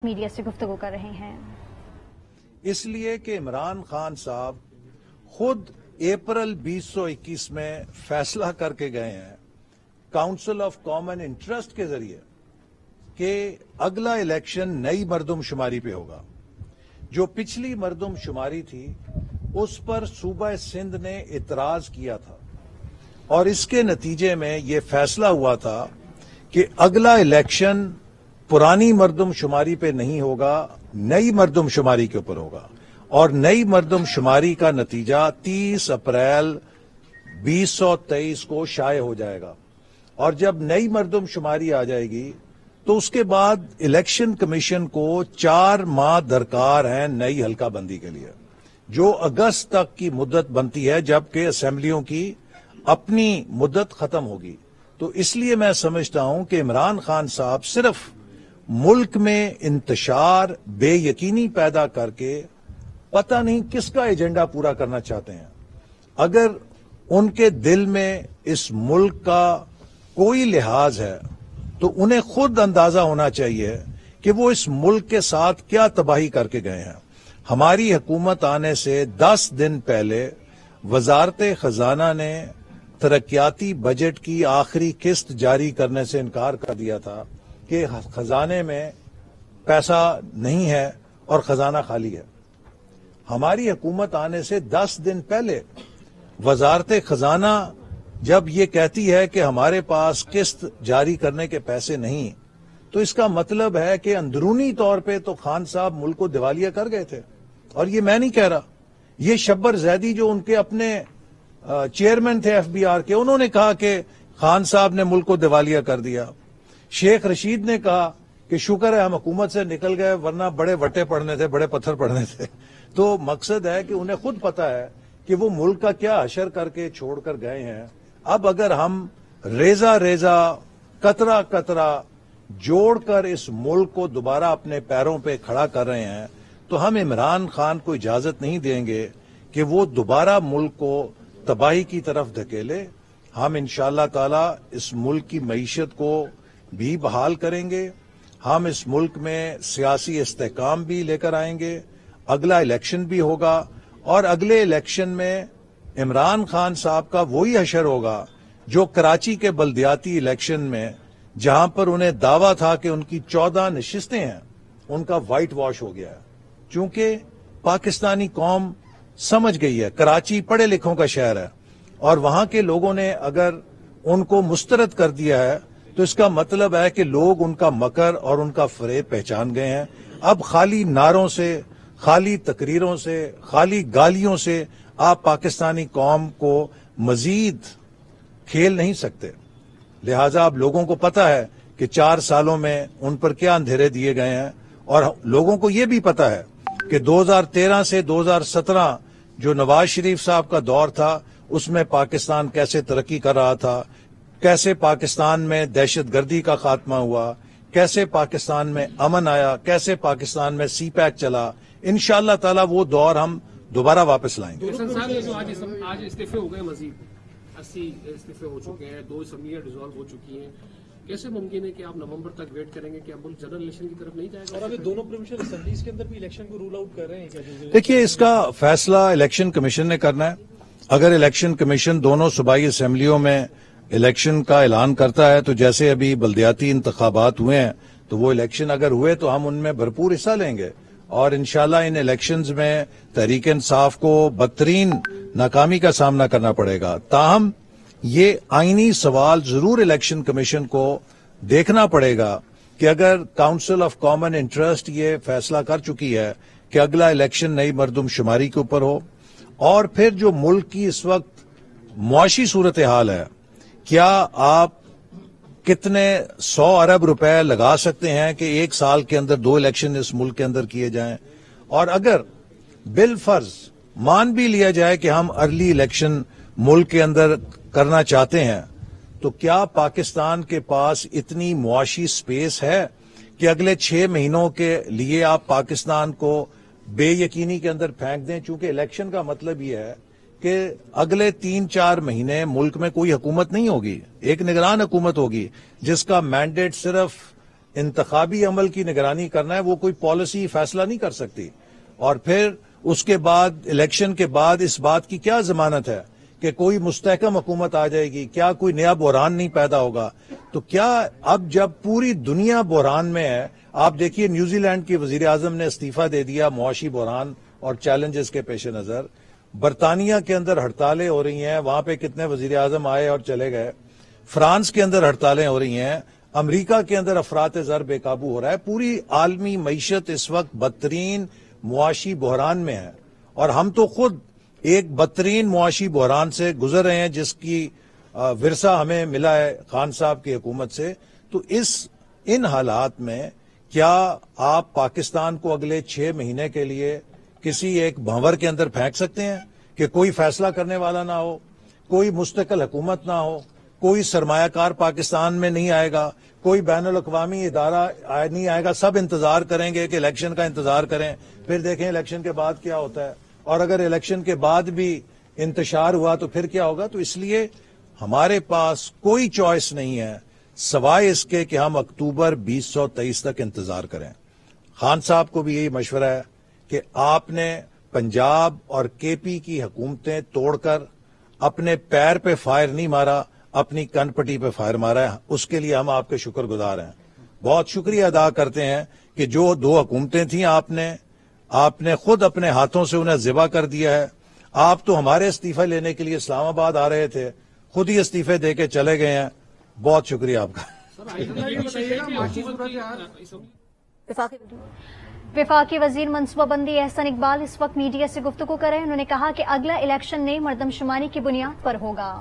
Media سے گفتگو کر رہے ہیں۔ اس لیے کہ عمران خان صاحب خود اپریل 2021 میں فیصلہ کر کے گئے ہیں کاؤنسل آف کامن انٹرسٹ کے ذریعے کہ اگلا الیکشن نئی مردم شماری پہ ہوگا۔ جو پچھلی مردم شماری تھی اس پر صوبہ سندھ نے اعتراض کیا تھا اور اس کے نتیجے میں یہ فیصلہ ہوا تھا کہ اگلا الیکشن پرانی مردم شماری پہ نہیں ہوگا، نئی مردم شماری کے اوپر ہوگا، اور نئی مردم شماری کا نتیجہ 30 اپریل 2023 کو شائع ہو جائے گا۔ اور جب نئی مردم شماری آ جائے گی تو اس کے بعد الیکشن کمیشن کو 4 ماہ درکار ہیں نئی حلقہ بندی کے لیے، جو اگست تک کی مدت بنتی ہے جبکہ اسمبلیوں کی اپنی مدت ختم ہوگی۔ تو اس لیے میں سمجھتا ہوں کہ عمران خان صاحب صرف ملک میں انتشار بے یقینی پیدا کر کے پتہ نہیں کس کا ایجنڈا پورا کرنا چاہتے ہیں۔ اگر ان کے دل میں اس ملک کا کوئی لحاظ ہے تو انہیں خود اندازہ ہونا چاہیے کہ وہ اس ملک کے ساتھ کیا تباہی کر کے گئے ہیں۔ ہماری حکومت آنے سے 10 دن پہلے وزارت خزانہ نے ترقیاتی بجٹ کی آخری قسط جاری کرنے سے انکار کر دیا تھا کہ خزانے میں پیسہ نہیں ہے اور خزانہ خالی ہے۔ ہماری حکومت آنے سے 10 دن پہلے وزارت خزانہ جب یہ کہتی ہے کہ ہمارے پاس قسط جاری کرنے کے پیسے نہیں، تو اس کا مطلب ہے کہ اندرونی طور پہ تو خان صاحب ملک کو دیوالیہ کر گئے تھے۔ اور یہ میں نہیں کہہ رہا، یہ شبر زیدی جو ان کے اپنے چیئرمین تھے FBR کے، انہوں نے کہا کہ خان صاحب نے ملک کو دیوالیہ کر دیا۔ شیخ رشید نے کہا کہ شکر ہے ہم حکومت سے نکل گئے ورنہ بڑے وٹے پڑنے تھے، بڑے پتھر پڑنے تھے۔ تو مقصد ہے کہ انہیں خود پتا ہے کہ وہ ملک کا کیا حشر کر کے چھوڑ کر گئے ہیں۔ اب اگر ہم ریزہ ریزہ قطرہ قطرہ جوڑ کر اس ملک کو دوبارہ اپنے پیروں پہ کھڑا کر رہے ہیں تو ہم عمران خان کو اجازت نہیں دیں گے کہ وہ دوبارہ ملک کو تباہی کی طرف دھکیلے۔ ہم انشاءاللہ تعالی اس ملک کی معیشت کو بھی بحال کریں گے، ہم اس ملک میں سیاسی استحکام بھی لے کر آئیں گے، اگلا الیکشن بھی ہوگا، اور اگلے الیکشن میں عمران خان صاحب کا وہی حشر ہوگا جو کراچی کے بلدیاتی الیکشن میں، جہاں پر انہیں دعویٰ تھا کہ ان کی 14 نشستیں ہیں، ان کا وائٹ واش ہو گیا ہے۔ چونکہ پاکستانی قوم سمجھ گئی ہے کراچی پڑھے لکھوں کا شہر ہے، اور وہاں کے لوگوں نے اگر ان کو مسترد کر دیا ہے تو اس کا مطلب ہے کہ لوگ ان کا مکر اور ان کا فریب پہچان گئے ہیں۔ اب خالی نعروں سے، خالی تقریروں سے، خالی گالیوں سے آپ پاکستانی قوم کو مزید کھیل نہیں سکتے۔ لہٰذا اب لوگوں کو پتا ہے کہ 4 سالوں میں ان پر کیا اندھیرے دیے گئے ہیں، اور لوگوں کو یہ بھی پتا ہے کہ 2013 سے 2017 جو نواز شریف صاحب کا دور تھا اس میں پاکستان کیسے ترقی کر رہا تھا، کیسے پاکستان میں دہشت گردی کا خاتمہ ہوا، کیسے پاکستان میں امن آیا، کیسے پاکستان میں سی پیک چلا۔ انشاءاللہ تعالی وہ دور ہم دوبارہ واپس لائیں گے۔ آج استعفے ہو گئے، مزید 80 استعفے ہو چکے ہیں، 2 اسمبلیاں ڈیزالو ہو چکی ہیں، کیسے ممکن ہے کہ آپ نومبر تک ویٹ کریں گے کہ اب ملک جنرل الیکشن کی طرف نہیں جائے گا؟ اور ابھی دونوں پروونشل اسمبلیز کے اندر بھی الیکشن کو رول آؤٹ کر رہے ہیں۔ دیکھیے، اس کا فیصلہ الیکشن کمیشن نے کرنا ہے۔ اگر الیکشن کمیشن دونوں صوبائی اسمبلیوں میں الیکشن کا اعلان کرتا ہے تو جیسے ابھی بلدیاتی انتخابات ہوئے ہیں تو وہ الیکشن اگر ہوئے تو ہم ان میں بھرپور حصہ لیں گے، اور انشاءاللہ ان الیکشنز میں تحریک انصاف کو بدترین ناکامی کا سامنا کرنا پڑے گا۔ تاہم یہ آئینی سوال ضرور الیکشن کمیشن کو دیکھنا پڑے گا کہ اگر کاؤنسل آف کامن انٹرسٹ یہ فیصلہ کر چکی ہے کہ اگلا الیکشن نئی مردم شماری کے اوپر ہو، اور پھر جو ملک کی اس وقت معاشی صورتحال ہے، کیا آپ کتنے 100 ارب روپے لگا سکتے ہیں کہ 1 سال کے اندر 2 الیکشن اس ملک کے اندر کیے جائیں؟ اور اگر بالفرض مان بھی لیا جائے کہ ہم ارلی الیکشن ملک کے اندر کرنا چاہتے ہیں، تو کیا پاکستان کے پاس اتنی معاشی سپیس ہے کہ اگلے 6 مہینوں کے لیے آپ پاکستان کو بے یقینی کے اندر پھینک دیں؟ چونکہ الیکشن کا مطلب یہ ہے کہ اگلے 3-4 مہینے ملک میں کوئی حکومت نہیں ہوگی، ایک نگران حکومت ہوگی جس کا مینڈیٹ صرف انتخابی عمل کی نگرانی کرنا ہے وہ کوئی پالیسی فیصلہ نہیں کر سکتی. اور پھر اس کے بعد الیکشن کے بعد اس بات کی کیا ضمانت ہے کہ کوئی مستحکم حکومت آ جائے گی؟ کیا کوئی نیا بحران نہیں پیدا ہوگا؟ تو کیا اب جب پوری دنیا بحران میں ہے، آپ دیکھیے نیوزی لینڈ کے وزیر اعظم نے استعفیٰ دے دیا معاشی بحران اور چیلنجز کے پیش نظر. برطانیہ کے اندر ہڑتالیں ہو رہی ہیں، وہاں پہ کتنے وزیر اعظم آئے اور چلے گئے. فرانس کے اندر ہڑتالیں ہو رہی ہیں، امریکہ کے اندر افراط زر بے قابو ہو رہا ہے. پوری عالمی معیشت اس وقت بدترین معاشی بحران میں ہے، اور ہم تو خود ایک بدترین معاشی بحران سے گزر رہے ہیں جس کی ورثہ ہمیں ملا ہے خان صاحب کی حکومت سے. تو ان حالات میں کیا آپ پاکستان کو اگلے 6 مہینے کے لیے کسی ایک بھنور کے اندر پھینک سکتے ہیں کہ کوئی فیصلہ کرنے والا نہ ہو، کوئی مستقل حکومت نہ ہو، کوئی سرمایہ کار پاکستان میں نہیں آئے گا، کوئی بین الاقوامی ادارہ نہیں آئے گا؟ سب انتظار کریں گے کہ الیکشن کا انتظار کریں، پھر دیکھیں الیکشن کے بعد کیا ہوتا ہے، اور اگر الیکشن کے بعد بھی انتشار ہوا تو پھر کیا ہوگا؟ تو اس لیے ہمارے پاس کوئی چوائس نہیں ہے سوائے اس کے کہ ہم اکتوبر 2023 تک انتظار کریں. خان صاحب کو بھی یہی مشورہ ہے کہ آپ نے پنجاب اور کے پی کی حکومتیں توڑ کر اپنے پیر پہ فائر نہیں مارا، اپنی کن پٹی پہ فائر مارا ہے. اس کے لیے ہم آپ کے شکر گزار ہیں، بہت شکریہ ادا کرتے ہیں کہ جو 2 حکومتیں تھیں آپ نے خود اپنے ہاتھوں سے انہیں ذبح کر دیا ہے. آپ تو ہمارے استعفے لینے کے لیے اسلام آباد آ رہے تھے، خود ہی استعفے دے کے چلے گئے ہیں. بہت شکریہ آپ کا. وفاقی وزیر منصوبہ بندی احسن اقبال اس وقت میڈیا سے گفتگو کر رہے ہیں. انہوں نے کہا کہ اگلا الیکشن نئی مردم شماری کی بنیاد پر ہوگا.